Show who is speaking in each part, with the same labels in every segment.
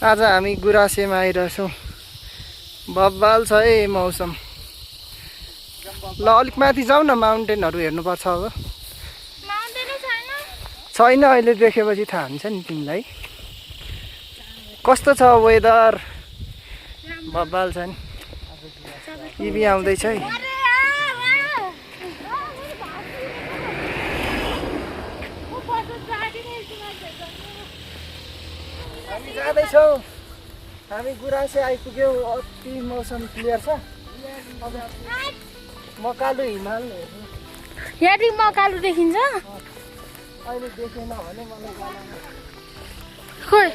Speaker 1: आज हामी गुराँसेमा आइरहेछौँ। बब्बाल छ है मौसम। ल अलिक माथि जाऊ न, माउन्टेनहरू हेर्नुपर्छ अब। छैन, अहिले देखेपछि थाहा हुन्छ नि तिमीलाई। कस्तो छ वेदर? बब्बाल छ नि। टिभी आउँदैछ है। हामी जाँदैछौँ। हामी गुराँसे आइपुग्यौँ। अति मौसम क्लियर छ। मकालु हिमाल हेर्नु।
Speaker 2: यहाँदेखि मकालु देखिन्छ।
Speaker 1: अहिले देखेन भने मलाई
Speaker 2: खोइ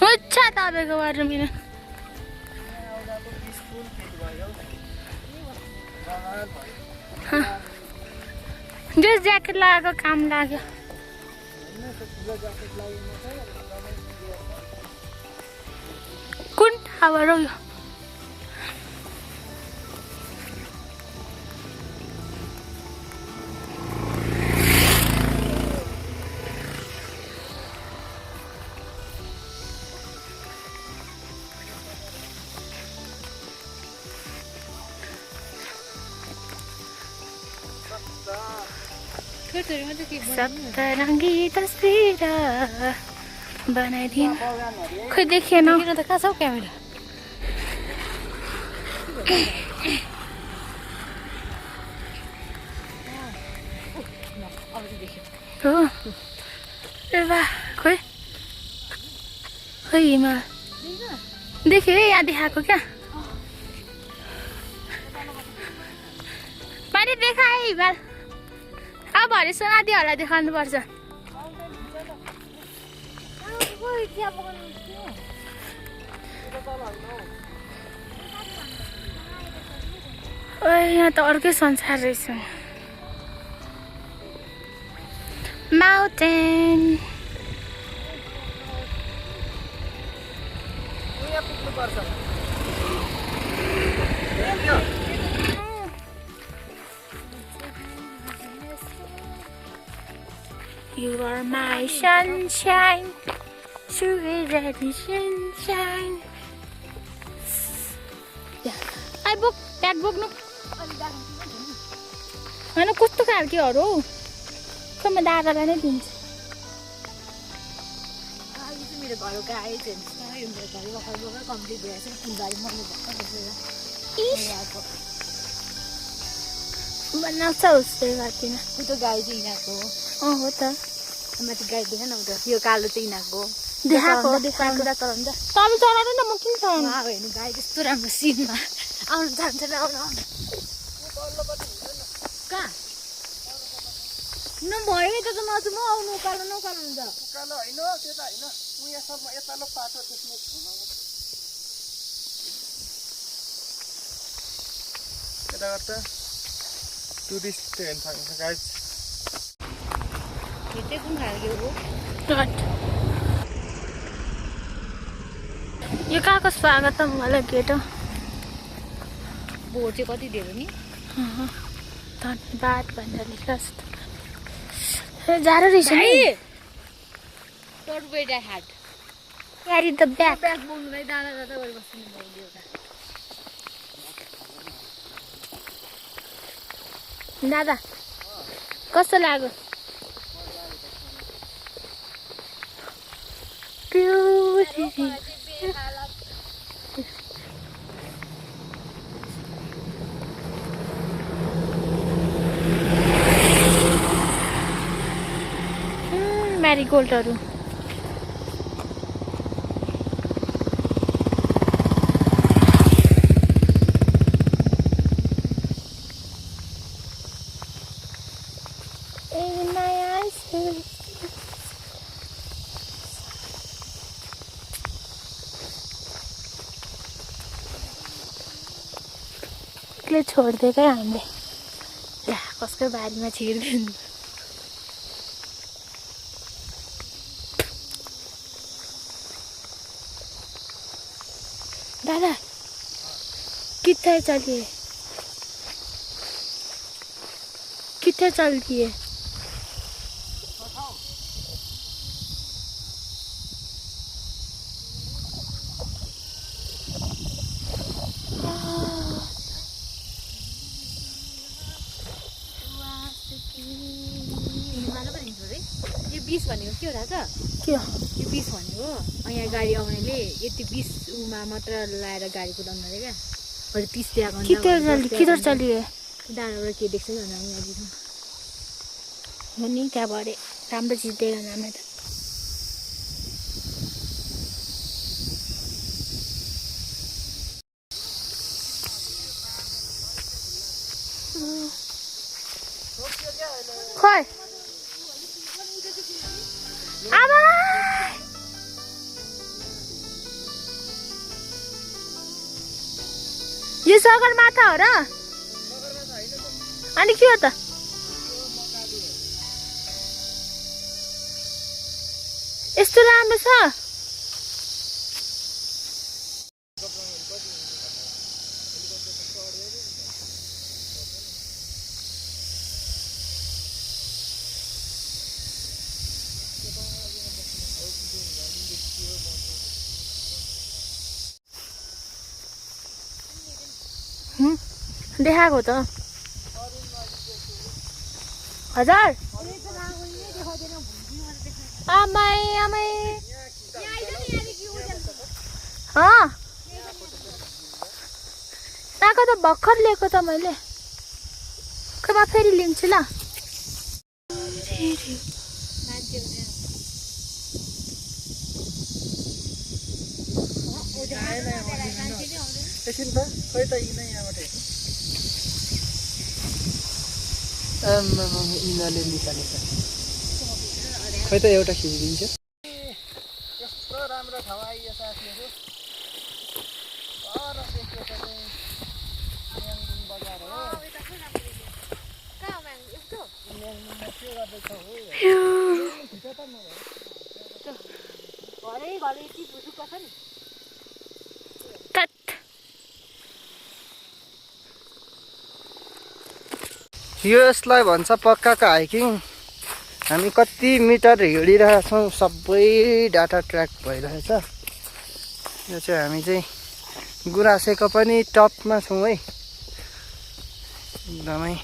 Speaker 2: हुन्छ तपाईँको बाटो मिना। ड्रेस ज्याकेट लगाएको काम लाग्यो। कुन ठाउँबाट हो यो? सप्तरङ्गी तस्बिर बनाइदिनु। खोइ देखिएन त। कहाँ छ क्यामेरा? हो ए बा खोइ खोइ हिमाल देख्यो है। यहाँ देखाएको क्या मैले देखाएँ हिमाल। अब भरे सोनादी होला देखाउनु पर्छ। यहाँ त अर्कै संसार रहेछ। Mountain You are my sunshine, sugar daddy sunshine. I book that book no. हैन कस्तो खालकेहरु हौ। खै म दादालाई नै दिन्छु।
Speaker 3: यो चाहिँ मेरो घरको गाई चाहिँ यो मेरो घरको भर्खर कम्प्लिट भएछ फुलबारी मर्नु भएको
Speaker 2: बनाउँछ उस्तै गर्दिन।
Speaker 3: उ त गाई चाहिँ यिनीहरूको हो।
Speaker 2: हो त।
Speaker 3: माथि गाई देखेन उता यो कालो चाहिँ यिनीहरूको हो।
Speaker 2: देखाएको
Speaker 3: देखाएको त चलाउँछ।
Speaker 2: तल चलाउनु न म किन चलाउनु?
Speaker 3: वाह हेर्नु गाई कस्तो राम्रो सिनमा आउनु जान्छ र आउनु आउनु। कहाँ? नभए त नजु म आउनु उकालो न उकालो हुन्छ।
Speaker 1: उकालो होइन, त्यता होइन। उ यहाँसम्म यतालो पाटो देख्ने ठाउँमा यता गर्दा टुरिस्ट हेर्न सक्छ गाइस।
Speaker 3: यो चाहिँ कुन खालको हो?
Speaker 2: यो कहाँको स्वागतम वाला गेट हो।
Speaker 3: बोर्ड चाहिँ कति धेरै नि?
Speaker 2: धन्यवाद भनेर लेखेको छ। जाडो रहेछ नि।
Speaker 3: Don't wait I had.
Speaker 2: Carry the bag.
Speaker 3: Bag बोल्नुलाई दादा दादा गरी बस्नु भयो एउटा।
Speaker 2: दादा कस्तो लाग्यो? म्यारिगोल्डहरू छोडिदिएकै हामीले। ला कसको बारीमा छिर्दिनु। दादा कितने चलिए कितने चल दिए
Speaker 3: 20 भनेको के हो थाहा छ?
Speaker 2: के हो?
Speaker 3: यो 20 भनेको यहाँ गाडी आउनेले यति 20 उमा मात्र लाएर गाडी कुदाउनु अरे क्या। अरे 30 दिएको हुन्छ।
Speaker 2: किधर चलिए?
Speaker 3: डाँडाबाट के देख्छ नि यहाँ देखिनु।
Speaker 2: नि क्या भरे राम्रो चिज देखेन हामीले त। खोइ आमा यो सगरमाथा हो र? अनि के हो त? यस्तो राम्रो छ? देखाएको त हजार आमै आमै यहाँको त भर्खर लिएको त मैले। खोइ म फेरि लिन्छु ल।
Speaker 1: यिनीहरूले निकालेछ खै त एउटा खिचिदिन्छ। यस्तो राम्रो ठाउँ आइयो साथीहरू। बजार हो। यसलाई भन्छ पक्काको हाइकिङ। हामी कति मिटर हिँडिरहेछौँ, सबै डाटा ट्र्याक भइरहेछ। यो चाहिँ हामी चाहिँ गुराँसेको पनि टपमा छौँ है। एकदमै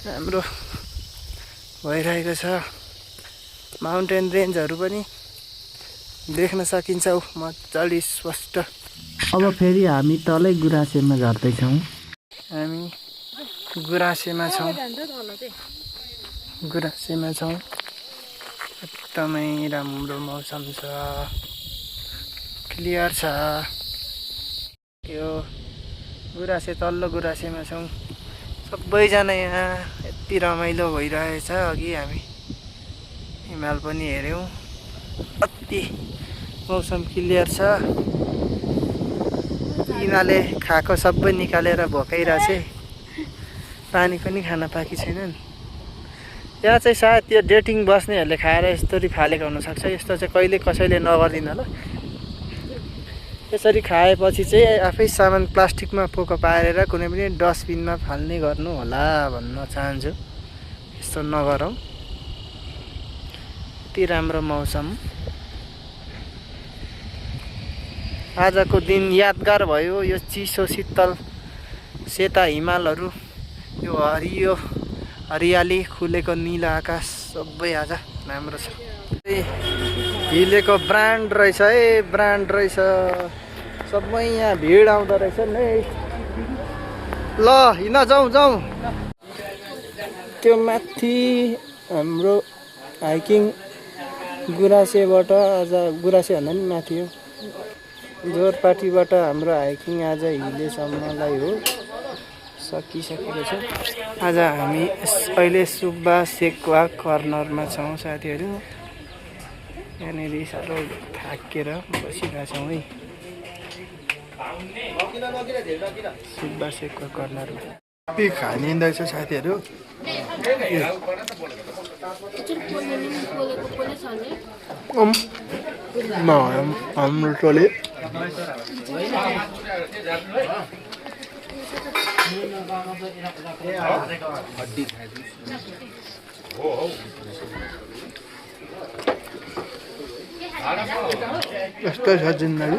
Speaker 1: राम्रो भइरहेको छ। माउन्टेन रेन्जहरू पनि देख्न सकिन्छ मजाले स्पष्ट।
Speaker 4: अब फेरि हामी तलै गुराँसेमा झर्दैछौँ।
Speaker 1: हामी गुराँसेमा छौँ। गुराँसेमा छौँ। एकदमै राम्रो मौसम छ, क्लियर छ। यो गुराँसे तल्लो गुराँसेमा छौँ। सबैजना यहाँ यति रमाइलो भइरहेछ। अघि हामी हिमाल पनि हेऱ्यौँ, अति मौसम क्लियर छ। यिनीहरूले खाएको सबै निकालेर भोकाइरहेछ। पानी पनि खान पाएकी छैनन्। यहाँ चाहिँ सायद त्यो डेटिङ बस्नेहरूले खाएर यस्तरी फालेको हुनसक्छ। यस्तो चाहिँ कहिले कसैले नगरिदिनु होला। यसरी खाएपछि चाहिँ आफै सामान प्लास्टिकमा पोको पारेर कुनै पनि डस्टबिनमा फाल्ने गर्नु होला भन्न चाहन्छु। यस्तो नगरौँ। यति राम्रो मौसम। आजको दिन यादगार भयो। यो चिसो शीतल सेता हिमालहरू, यो हरियो हरियाली खुलेको निलो आकाश सबै आज राम्रो छ। हिलेको ब्रान्ड रहेछ है, ब्रान्ड रहेछ। सबै यहाँ भिड आउँदो रहेछ नि। ल हिँड जाउँ जाउँ। त्यो माथि हाम्रो हाइकिङ गुराँसेबाट आज गुराँसे भन्दा पनि माथि हो। जोरपाटीबाट हाम्रो हाइकिङ आज हिलेसम्मलाई हो सकिसकेको छ। आज हामी अहिले सुब्बा सेक्वा कर्नरमा छौँ साथीहरू। यहाँनिर साह्रो थाकेर बसिरहेको छौँ है। सुब्बा सेक्वा कर्नर खानिँदैछ साथीहरू। हाम्रो टोली यस्तै छ जिन्दगी।